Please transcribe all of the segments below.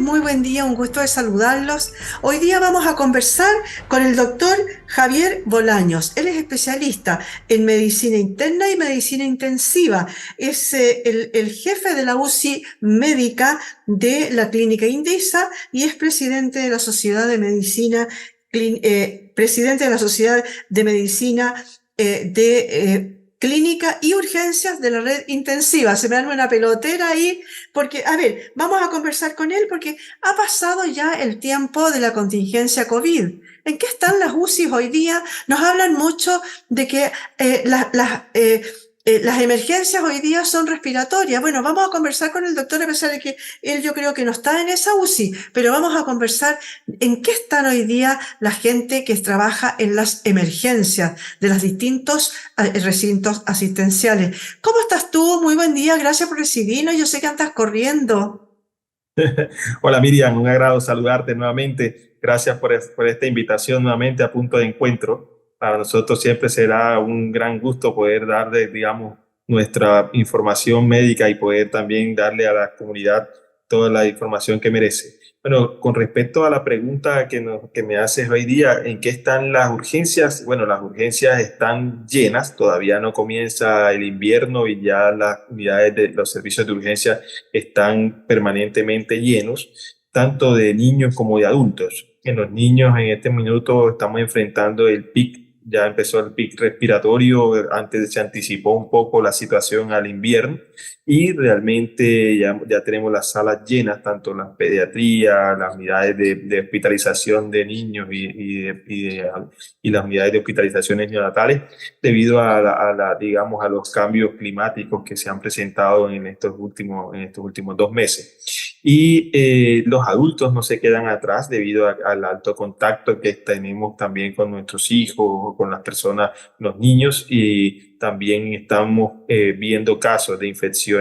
muy buen día, un gusto de saludarlos. Hoy día vamos a conversar con el doctor Javier Bolaños. Él es especialista en medicina interna y medicina intensiva. Es el jefe de la UCI médica de la Clínica Indisa y es presidente de la Sociedad de Medicina, presidente de la Sociedad de Medicina Clínica y Urgencias de la Red Intensiva. Se me arma una pelotera ahí, porque, a ver, vamos a conversar con él porque ha pasado ya el tiempo de la contingencia COVID. ¿En qué están las UCIs hoy día? Nos hablan mucho de que las emergencias hoy día son respiratorias. Bueno, vamos a conversar con el doctor, a pesar de que él yo creo que no está en esa UCI, pero vamos a conversar en qué están hoy día la gente que trabaja en las emergencias de los distintos recintos asistenciales. ¿Cómo estás tú? Muy buen día, gracias por recibirnos. Yo sé que andas corriendo. Hola Miriam, un agrado saludarte nuevamente. Gracias por esta invitación nuevamente a Punto de Encuentro. Para nosotros siempre será un gran gusto poder darle, digamos, nuestra información médica y poder también darle a la comunidad toda la información que merece. Bueno, con respecto a la pregunta que me haces hoy día, ¿en qué están las urgencias? Bueno, las urgencias están llenas, todavía no comienza el invierno y ya las unidades de los servicios de urgencia están permanentemente llenos, tanto de niños como de adultos. En los niños en este minuto estamos enfrentando el pic, ya empezó el pic respiratorio, antes se anticipó un poco la situación al invierno y realmente ya tenemos las salas llenas, tanto la pediatría, las unidades de hospitalización de niños y las unidades de hospitalizaciones neonatales, debido digamos, a los cambios climáticos que se han presentado en estos últimos 2 meses. Y los adultos no se quedan atrás debido al alto contacto que tenemos también con nuestros hijos, con las personas, los niños, y también estamos viendo casos de infecciones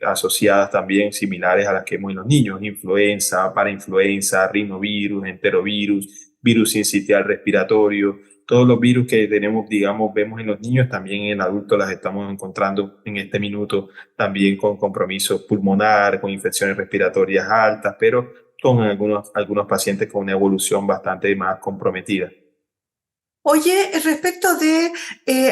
asociadas también similares a las que vemos en los niños: influenza, parainfluenza, rinovirus, enterovirus, virus sincitial respiratorio. Todos los virus que tenemos, digamos, vemos en los niños, también en adultos las estamos encontrando en este minuto, también con compromiso pulmonar, con infecciones respiratorias altas, pero con algunos pacientes con una evolución bastante más comprometida. Oye, respecto de,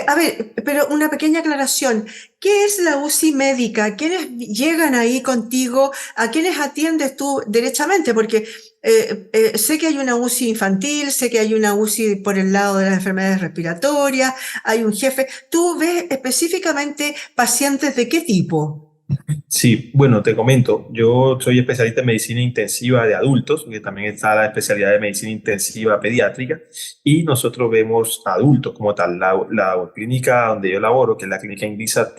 a ver, pero una pequeña aclaración. ¿Qué es la UCI médica? ¿Quiénes llegan ahí contigo? ¿A quiénes atiendes tú derechamente? Porque sé que hay una UCI infantil, sé que hay una UCI por el lado de las enfermedades respiratorias, hay un jefe. ¿Tú ves específicamente pacientes de qué tipo? Sí, bueno, te comento, yo soy especialista en medicina intensiva de adultos, que también está la especialidad de medicina intensiva pediátrica, y nosotros vemos adultos como tal. La clínica donde yo laboro, que es la clínica Indisa,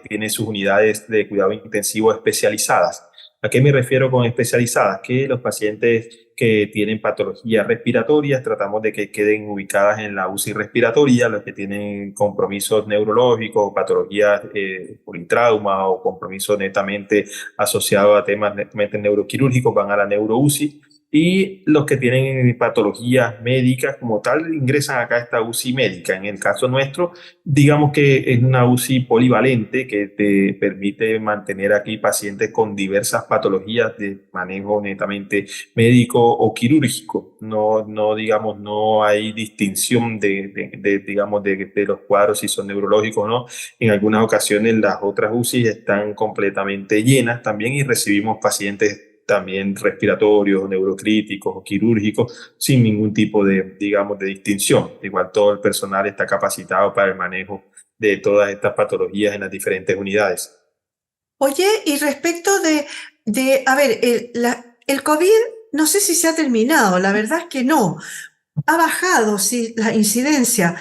tiene sus unidades de cuidado intensivo especializadas. ¿A qué me refiero con especializadas? Que los pacientes que tienen patologías respiratorias tratamos de que queden ubicadas en la UCI respiratoria; los que tienen compromisos neurológicos, patologías politrauma o compromisos netamente asociados a temas netamente neuroquirúrgicos van a la neuro UCI, y los que tienen patologías médicas como tal ingresan acá a esta UCI médica. En el caso nuestro, digamos que es una UCI polivalente que te permite mantener aquí pacientes con diversas patologías de manejo netamente médico o quirúrgico. No, digamos, no hay distinción digamos, de los cuadros, si son neurológicos o no. En algunas ocasiones las otras UCI están completamente llenas también, y recibimos pacientes también respiratorios, neurocríticos o quirúrgicos, sin ningún tipo digamos, de distinción. Igual todo el personal está capacitado para el manejo de todas estas patologías en las diferentes unidades. Oye, y respecto a ver, el COVID, no sé si se ha terminado, la verdad es que no. Ha bajado, sí, la incidencia,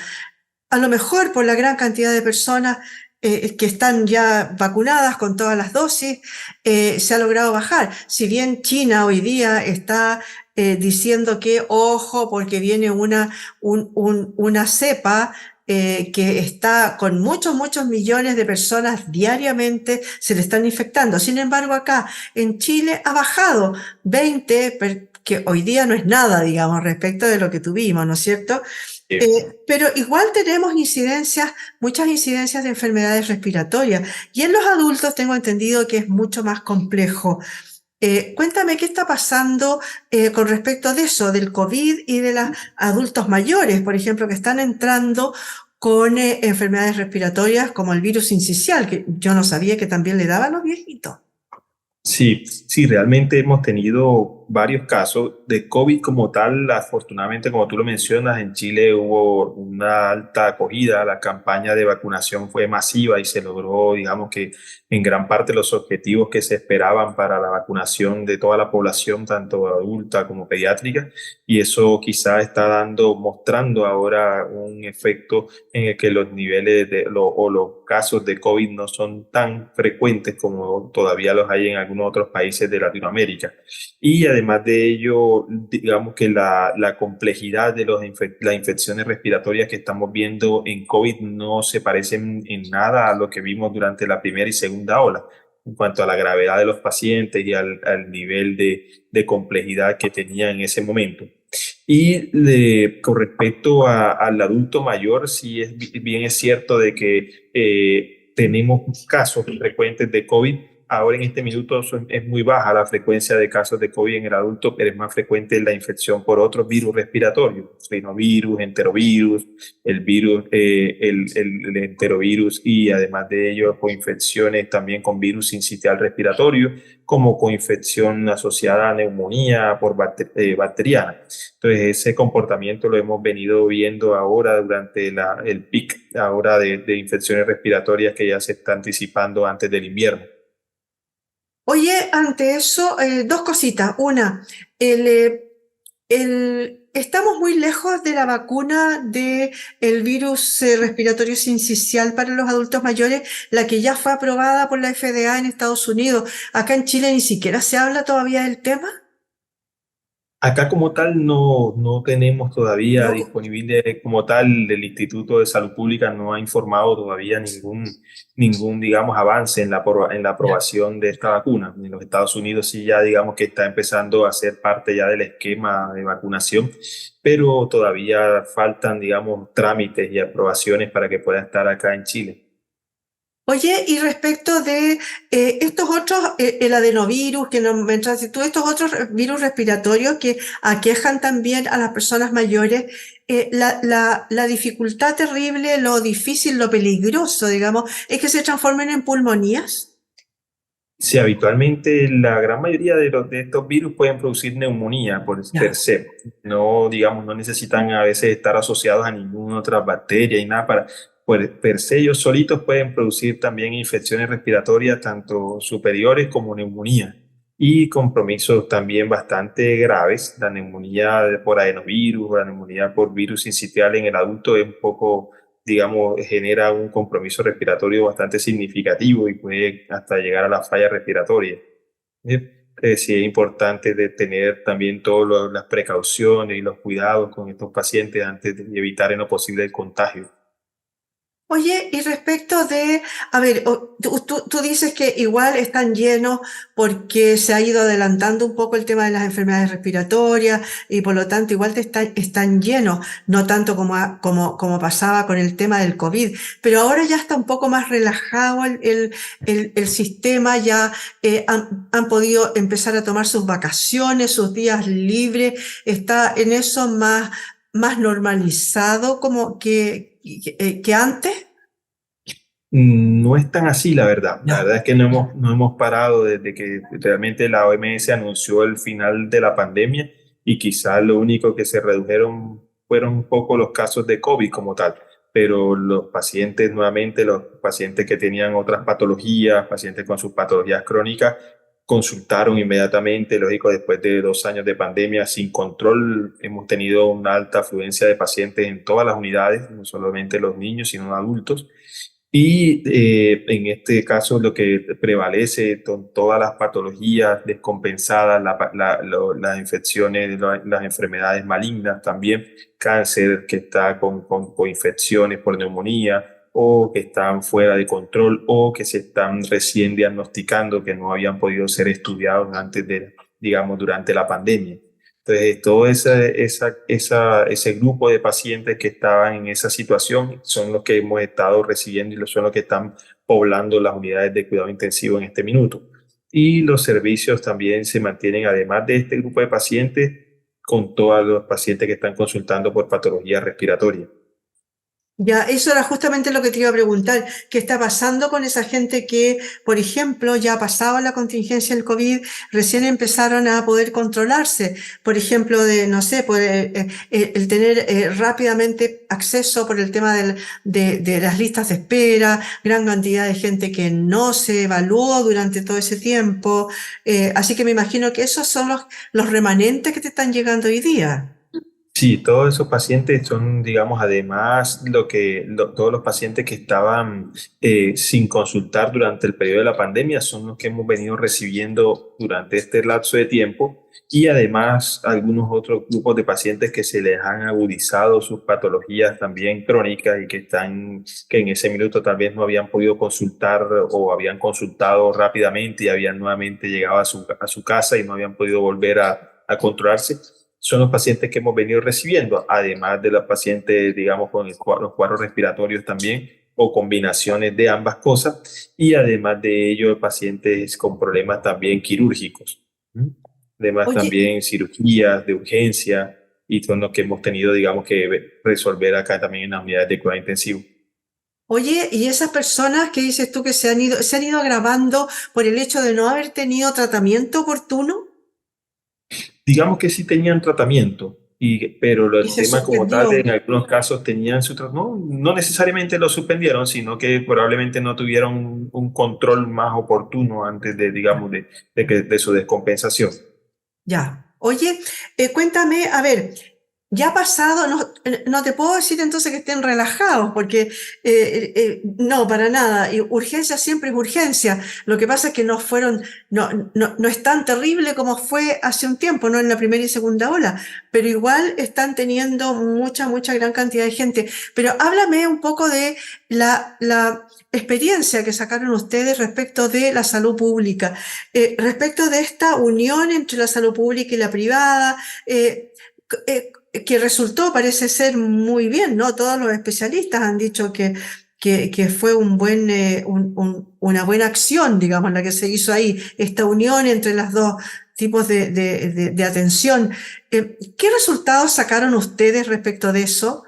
a lo mejor por la gran cantidad de personas que están ya vacunadas con todas las dosis, se ha logrado bajar. Si bien China hoy día está diciendo que, ojo, porque viene una cepa que está con muchos millones de personas diariamente, se le están infectando. Sin embargo, acá en Chile ha bajado 20, que hoy día no es nada, digamos, respecto de lo que tuvimos, ¿no es cierto? Pero igual tenemos muchas incidencias de enfermedades respiratorias. Y en los adultos tengo entendido que es mucho más complejo. Cuéntame qué está pasando con respecto de eso, del COVID y de los adultos mayores, por ejemplo, que están entrando con enfermedades respiratorias como el virus sincicial, que yo no sabía que también le daban a los viejitos. Sí, sí, realmente hemos tenido varios casos de COVID como tal. Afortunadamente, como tú lo mencionas, en Chile hubo una alta acogida, la campaña de vacunación fue masiva y se logró, digamos que en gran parte los objetivos que se esperaban para la vacunación de toda la población, tanto adulta como pediátrica, y eso quizá está mostrando ahora un efecto en el que los niveles o los casos de COVID no son tan frecuentes como todavía los hay en algunos otros países de Latinoamérica. Y además de ello, digamos que la complejidad de las infecciones respiratorias que estamos viendo en COVID no se parecen en nada a lo que vimos durante la primera y segunda ola en cuanto a la gravedad de los pacientes y al nivel de complejidad que tenía en ese momento. Con respecto al adulto mayor, sí bien es cierto de que tenemos casos frecuentes de COVID. Ahora en este minuto es muy baja la frecuencia de casos de COVID en el adulto, pero es más frecuente la infección por otros virus respiratorios, rinovirus, enterovirus, el enterovirus y además de ello coinfecciones también con virus sincitial respiratorio, como coinfección asociada a neumonía bacteriana. Entonces, ese comportamiento lo hemos venido viendo ahora durante el pic ahora de infecciones respiratorias que ya se está anticipando antes del invierno. Oye, ante eso, dos cositas. Una, el, estamos muy lejos de la vacuna del virus respiratorio sincicial para los adultos mayores, la que ya fue aprobada por la FDA en Estados Unidos. Acá en Chile ni siquiera se habla todavía del tema. Acá como tal no tenemos todavía No. disponible como tal, el Instituto de Salud Pública no ha informado todavía ningún digamos, avance en la aprobación de esta vacuna. En los Estados Unidos sí ya digamos que está empezando a ser parte ya del esquema de vacunación, pero todavía faltan, digamos, trámites y aprobaciones para que pueda estar acá en Chile. Oye, y respecto de estos otros, el adenovirus que nos mencionaste tú, estos otros virus respiratorios que aquejan también a las personas mayores, la dificultad terrible, lo difícil, lo peligroso, digamos, es que se transformen en pulmonías. Sí, habitualmente la gran mayoría de estos virus pueden producir neumonía per Ya. se. No, digamos, no necesitan a veces estar asociados a ninguna otra bacteria y nada per se ellos solitos pueden producir también infecciones respiratorias tanto superiores como neumonía y compromisos también bastante graves. La neumonía por adenovirus o la neumonía por virus sincitial en el adulto es un poco, digamos, genera un compromiso respiratorio bastante significativo y puede hasta llegar a la falla respiratoria. Sí es importante de tener también todas las precauciones y los cuidados con estos pacientes antes de evitar en lo posible el contagio. Oye, y respecto de, a ver, tú dices que igual están llenos porque se ha ido adelantando un poco el tema de las enfermedades respiratorias y por lo tanto igual están llenos, no tanto como pasaba con el tema del COVID, pero ahora ya está un poco más relajado el sistema, ya han podido empezar a tomar sus vacaciones, sus días libres, está en eso más normalizado como que antes. No es tan así, la verdad. La Ya. verdad es que no hemos parado desde que realmente la OMS anunció el final de la pandemia y quizás lo único que se redujeron fueron un poco los casos de COVID como tal. Pero los pacientes, nuevamente, los pacientes que tenían otras patologías, pacientes con sus patologías crónicas, consultaron inmediatamente. Lógico, después de 2 años de pandemia sin control, hemos tenido una alta afluencia de pacientes en todas las unidades, no solamente los niños, sino los adultos. Y en este caso lo que prevalece son todas las patologías descompensadas, las infecciones, las enfermedades malignas también, cáncer que está con infecciones por neumonía o que están fuera de control o que se están recién diagnosticando que no habían podido ser estudiados antes de, digamos, durante la pandemia. Entonces, todo ese grupo de pacientes que estaban en esa situación son los que hemos estado recibiendo y son los que están poblando las unidades de cuidado intensivo en este minuto. y los servicios también se mantienen, además de este grupo de pacientes, con todos los pacientes que están consultando por patología respiratoria. Ya, eso era justamente lo que te iba a preguntar. ¿Qué está pasando con esa gente que, por ejemplo, ya pasaba la contingencia del COVID, recién empezaron a poder controlarse? Por ejemplo, de, no sé, el tener rápidamente acceso por el tema de las listas de espera, gran cantidad de gente que no se evaluó durante todo ese tiempo. Así que me imagino que esos son los remanentes que te están llegando hoy día. Sí, todos esos pacientes son, digamos, además todos los pacientes que estaban sin consultar durante el periodo de la pandemia son los que hemos venido recibiendo durante este lapso de tiempo y además algunos otros grupos de pacientes que se les han agudizado sus patologías también crónicas y que en ese minuto tal vez no habían podido consultar o habían consultado rápidamente y habían nuevamente llegado a su casa y no habían podido volver a controlarse, son los pacientes que hemos venido recibiendo, además de los pacientes, digamos, con los cuadros respiratorios también, o combinaciones de ambas cosas, y además de ello, pacientes con problemas también quirúrgicos. ¿Mm? Además Oye, también cirugías de urgencia, y son los que hemos tenido, digamos, que resolver acá también en las unidades de cuidado intensivo. Oye, y esas personas que dices tú que se han ido agravando por el hecho de no haber tenido tratamiento oportuno Digamos que sí tenían tratamiento, pero y el se tema como tal, suspendió. en algunos casos tenían su tratamiento, no necesariamente lo suspendieron, sino que probablemente no tuvieron un control más oportuno antes de, digamos, de su descompensación. Ya. Oye, cuéntame, a ver, ya ha pasado, no, no te puedo decir entonces que estén relajados, porque no, para nada. Y urgencia siempre es urgencia. Lo que pasa es que no es tan terrible como fue hace un tiempo, no en la primera y segunda ola, pero igual están teniendo mucha gran cantidad de gente. Pero háblame un poco de la experiencia que sacaron ustedes respecto de la salud pública. Respecto de esta unión entre la salud pública y la privada, que resultó, parece ser muy bien, ¿no? Todos los especialistas han dicho que fue una buena acción, digamos, la que se hizo ahí, esta unión entre los dos tipos de atención. ¿Qué resultados sacaron ustedes respecto de eso?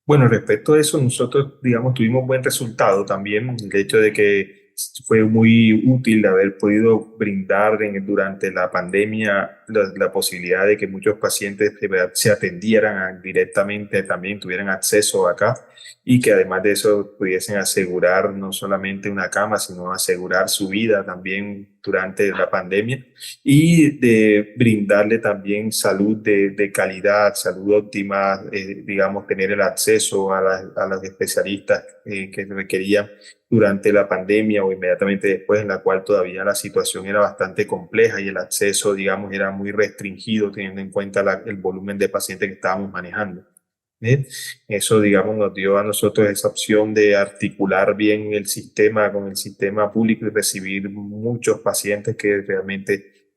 Bueno, respecto a eso, nosotros, digamos, tuvimos buen resultado también. El hecho de que fue muy útil haber podido brindar durante la pandemia la posibilidad de que muchos pacientes de verdad se atendieran directamente, también tuvieran acceso acá y que además de eso pudiesen asegurar no solamente una cama, sino asegurar su vida también durante la pandemia y de brindarle también salud de calidad, salud óptima, digamos, tener el acceso a los especialistas que requerían durante la pandemia o inmediatamente después, en la cual todavía la situación era bastante compleja y el acceso, digamos, era muy restringido teniendo en cuenta el volumen de pacientes que estábamos manejando. ¿Eh? Eso, digamos, nos dio a nosotros esa opción de articular bien el sistema con el sistema público y recibir muchos pacientes que realmente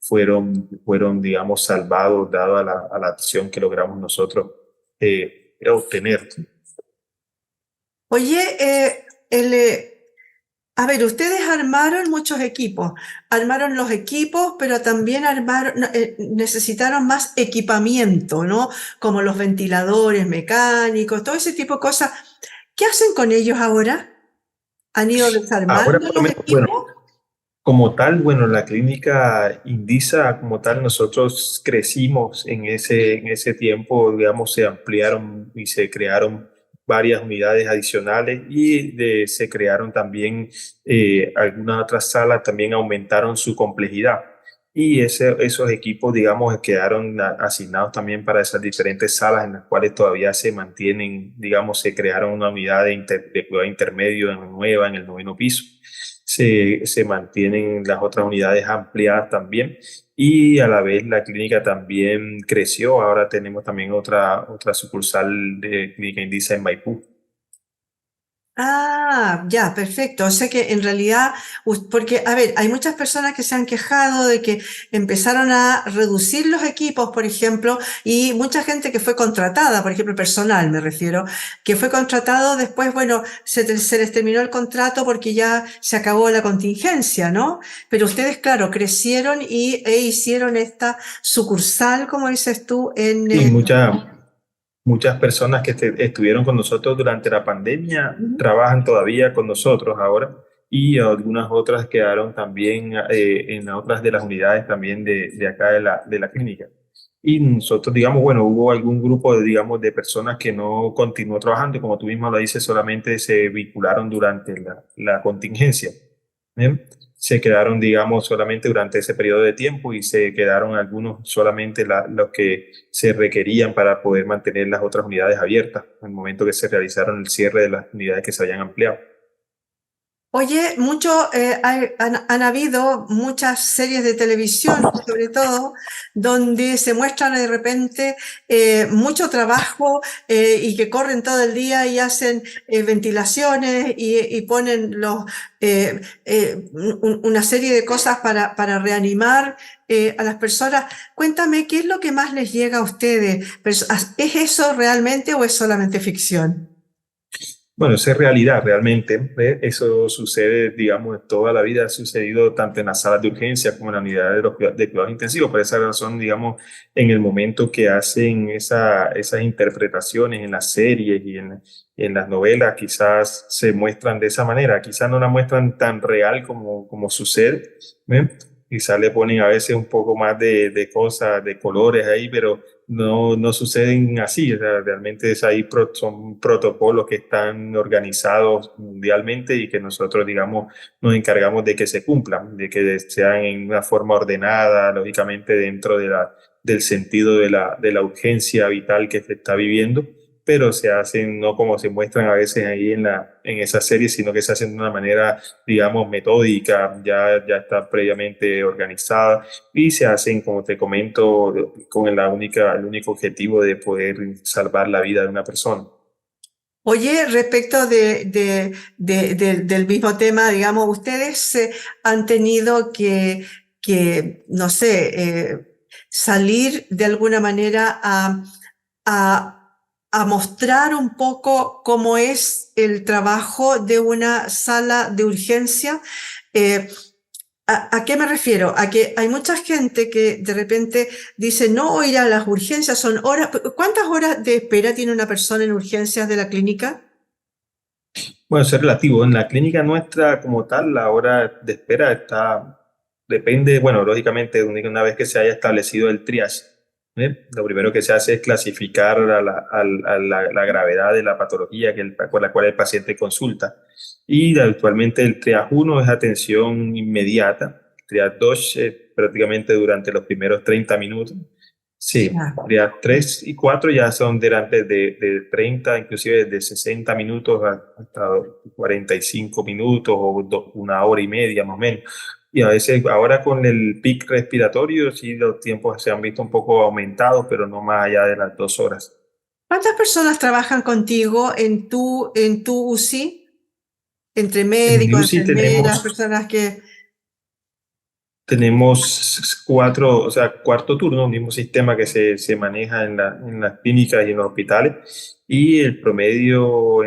digamos, salvados dado a la acción que logramos nosotros obtener. Oye, a ver, ustedes armaron muchos equipos, armaron los equipos, pero también necesitaron más equipamiento, ¿no? Como los ventiladores mecánicos, todo ese tipo de cosas. ¿Qué hacen con ellos ahora? ¿Han ido Ahora, desarmando por lo los menos, bueno, equipos? como tal, bueno, la clínica Indisa, como tal, nosotros crecimos en ese tiempo, digamos, se ampliaron y se crearon varias unidades adicionales y se crearon también algunas otras salas, también aumentaron su complejidad. Y esos equipos, digamos, quedaron asignados también para esas diferentes salas en las cuales todavía se mantienen, digamos, se crearon una unidad de cuidado intermedio nueva en el noveno piso. Se mantienen las otras unidades ampliadas también y a la vez la clínica también creció. Ahora tenemos también otra sucursal de Clínica Indisa en Maipú. Ah, ya, perfecto. O sea que en realidad, porque, a ver, hay muchas personas que se han quejado de que empezaron a reducir los equipos, por ejemplo, y mucha gente que fue contratada, por ejemplo, personal me refiero, que fue contratado después, bueno, se les terminó el contrato porque ya se acabó la contingencia, ¿no? Pero ustedes, claro, crecieron e hicieron esta sucursal, como dices tú, en... Y muchas personas que estuvieron con nosotros durante la pandemia Ujú. trabajan todavía con nosotros ahora y algunas otras quedaron también en otras de las unidades también de acá de la clínica. Y nosotros, digamos, bueno, hubo algún grupo de, digamos, de personas que no continuó trabajando, y como tú mismo lo dices, solamente se vincularon durante la contingencia. ¿Eh? Se quedaron, digamos, solamente durante ese periodo de tiempo y se quedaron algunos solamente los que se requerían para poder mantener las otras unidades abiertas en el momento que se realizaron el cierre de las unidades que se habían ampliado. Oye, han habido muchas series de televisión, sobre todo, donde se muestran de repente mucho trabajo y que corren todo el día y hacen ventilaciones y ponen una serie de cosas para reanimar a las personas. Cuéntame, ¿qué es lo que más les llega a ustedes? ¿Es eso realmente o es solamente ficción? Bueno, eso es realidad realmente. ¿Eh? Eso sucede, digamos, toda la vida ha sucedido tanto en las salas de urgencia como en la unidad de cuidados intensivos. Por esa razón, digamos, en el momento que hacen esas interpretaciones en las series y en las novelas, quizás se muestran de esa manera. Quizás no la muestran tan real como sucede. ¿Eh? Quizás le ponen a veces un poco más de cosas, de colores ahí, pero no suceden así. O sea, realmente son protocolos que están organizados mundialmente y que nosotros, digamos, nos encargamos de que se cumplan, de que sean en una forma ordenada, lógicamente dentro del sentido de la urgencia vital que se está viviendo, pero se hacen no como se muestran a veces ahí en esa serie, sino que se hacen de una manera, digamos, metódica, ya está previamente organizada y se hacen, como te comento, con el único objetivo de poder salvar la vida de una persona. Oye, respecto del mismo tema, digamos, ustedes han tenido no sé, salir de alguna manera a mostrar un poco cómo es el trabajo de una sala de urgencia. Eh, ¿A qué me refiero? A que hay mucha gente que de repente dice, no, ir a las urgencias son horas. ¿Cuántas horas de espera tiene una persona en urgencias de la clínica? Bueno, eso es relativo. En la clínica nuestra, como tal, la hora de espera depende, bueno, lógicamente, una vez que se haya establecido el triage, ¿eh? Lo primero que se hace es clasificar la gravedad de la patología por la cual el paciente consulta. Y actualmente el triage 1 es atención inmediata, triage 2 prácticamente durante los primeros 30 minutos. Sí, Ya. ya 3 y 4 ya son de 30, inclusive de 60 minutos hasta 45 minutos o una hora y media más o menos. Y a veces ahora con el pic respiratorio sí los tiempos se han visto un poco aumentados, pero no más allá de las 2 horas. ¿Cuántas personas trabajan contigo en tu UCI? Entre En médicos, UCI enfermeras, personas que... tenemos cuatro, o sea, cuarto turno, un mismo sistema que se maneja en las clínicas y en los hospitales. Y el promedio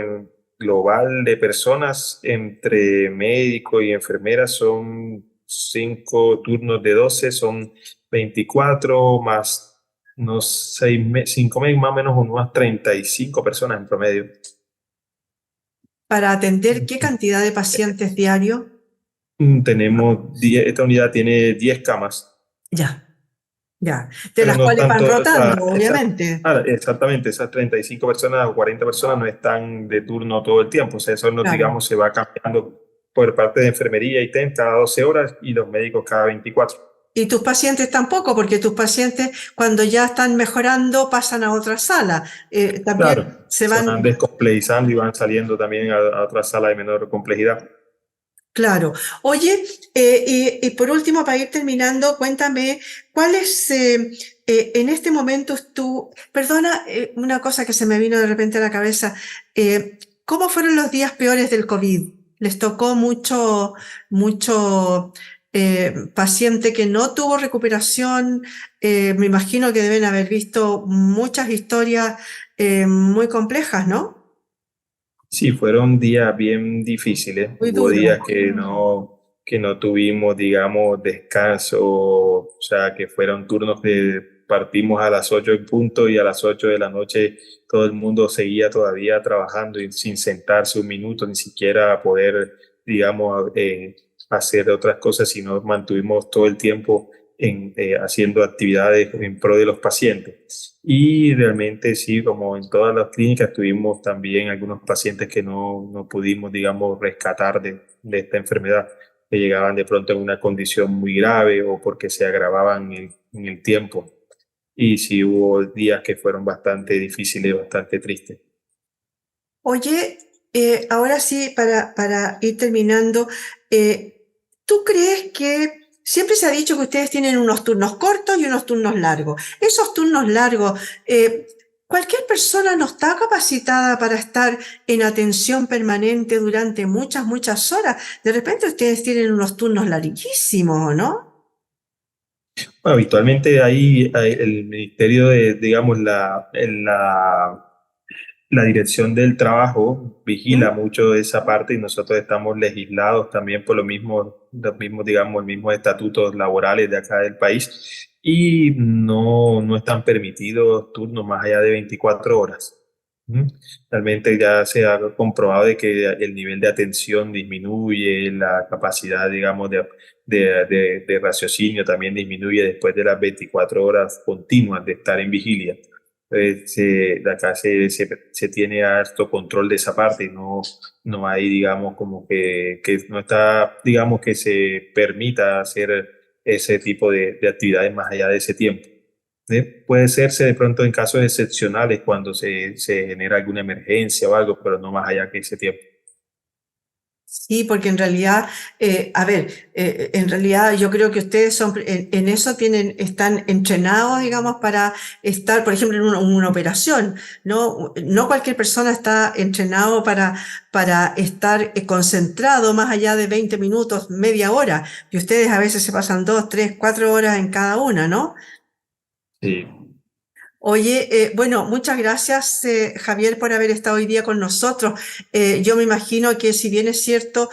global de personas entre médicos y enfermeras son 5 turnos de 12, son 24 más unos 5 meses, más o menos unas 35 personas en promedio. para atender qué cantidad de pacientes diario. Esta unidad tiene 10 camas. Ya, ya. De Pero las no cuales van tanto, o rotando, sea, obviamente. exactamente, esas 35 personas o 40 personas no están de turno todo el tiempo, o sea, eso no, Claro. digamos, se va cambiando por parte de enfermería y TEN cada 12 horas y los médicos cada 24. Y tus pacientes tampoco, porque tus pacientes cuando ya están mejorando pasan a otra sala. Claro, También se se van van, descomplejizando y van saliendo también a otra sala de menor complejidad. claro. Oye, y por último, para ir terminando, cuéntame, ¿cuál es en este momento tú, perdona, una cosa que se me vino de repente a la cabeza, eh, ¿Cómo fueron los días peores del COVID? ¿Les tocó mucho paciente que no tuvo recuperación? Me imagino que deben haber visto muchas historias muy complejas, ¿no? Sí, fueron días bien difíciles. Muy Hubo duro. días que no tuvimos, digamos, descanso, o sea, que fueron turnos que partimos a las 8 en punto y a las 8 de la noche todo el mundo seguía todavía trabajando y sin sentarse un minuto, ni siquiera poder, digamos, hacer otras cosas, sino mantuvimos todo el tiempo haciendo actividades en pro de los pacientes. Y realmente sí, como en todas las clínicas, tuvimos también algunos pacientes que no pudimos, digamos, rescatar de esta enfermedad, que llegaban de pronto en una condición muy grave o porque se agravaban en el tiempo. Y sí hubo días que fueron bastante difíciles, bastante tristes. Oye, ahora sí, para ir terminando, ¿tú crees que siempre se ha dicho que ustedes tienen unos turnos cortos y unos turnos largos? Esos turnos largos, ¿cualquier persona no está capacitada para estar en atención permanente durante muchas horas? De repente ustedes tienen unos turnos larguísimos, ¿no? Bueno, habitualmente hay el Ministerio de, digamos, la Dirección del Trabajo vigila ¿Mm? mucho esa parte y nosotros estamos legislados también por los mismos, digamos, los mismos estatutos laborales de acá del país y no están permitidos turnos más allá de 24 horas. ¿Mm? Realmente ya se ha comprobado de que el nivel de atención disminuye, la capacidad, digamos, de raciocinio también disminuye después de las 24 horas continuas de estar en vigilia. De acá se tiene harto control de esa parte y no hay, digamos, como que no está, digamos, que se permita hacer ese tipo de actividades más allá de ese tiempo. Puede hacerse de pronto en casos excepcionales cuando se genera alguna emergencia o algo, pero no más allá que ese tiempo. Sí, porque en realidad, en realidad yo creo que ustedes son, en eso están entrenados, digamos, para estar, por ejemplo, en una operación, ¿no? No cualquier persona está entrenado para estar concentrado más allá de 20 minutos, media hora, y ustedes a veces se pasan 2, 3, 4 horas en cada una, ¿no? Sí. Oye, bueno, muchas gracias, Javier, por haber estado hoy día con nosotros. Yo me imagino que si bien es cierto,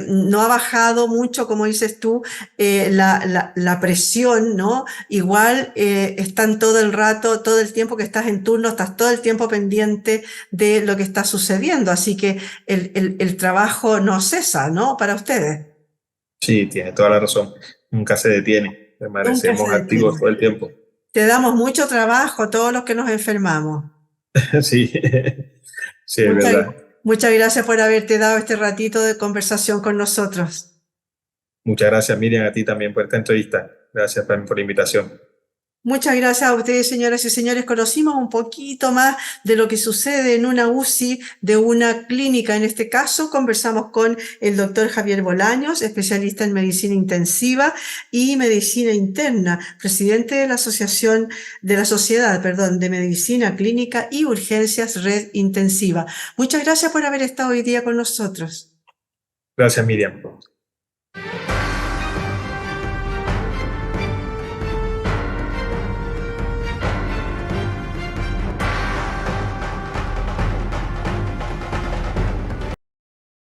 no ha bajado mucho, como dices tú, la presión, ¿no? Igual están todo el rato, todo el tiempo que estás en turno, estás todo el tiempo pendiente de lo que está sucediendo. Así que el trabajo no cesa, ¿no? Para ustedes. Sí, tiene toda la razón. Nunca se detiene. Nunca se Permanecemos activos detiene. todo el tiempo. Te damos mucho trabajo, todos los que nos enfermamos. Sí, sí, es Muchas, verdad. muchas gracias por haberte dado este ratito de conversación con nosotros. Muchas gracias, Miriam, a ti también por esta entrevista. Gracias también por la invitación. Muchas gracias a ustedes, señoras y señores. Conocimos un poquito más de lo que sucede en una UCI de una clínica. En este caso, conversamos con el doctor Javier Bolaños, especialista en medicina intensiva y medicina interna, presidente de la Sociedad, de Medicina Clínica y Urgencias Red Intensiva. Muchas gracias por haber estado hoy día con nosotros. Gracias, Miriam.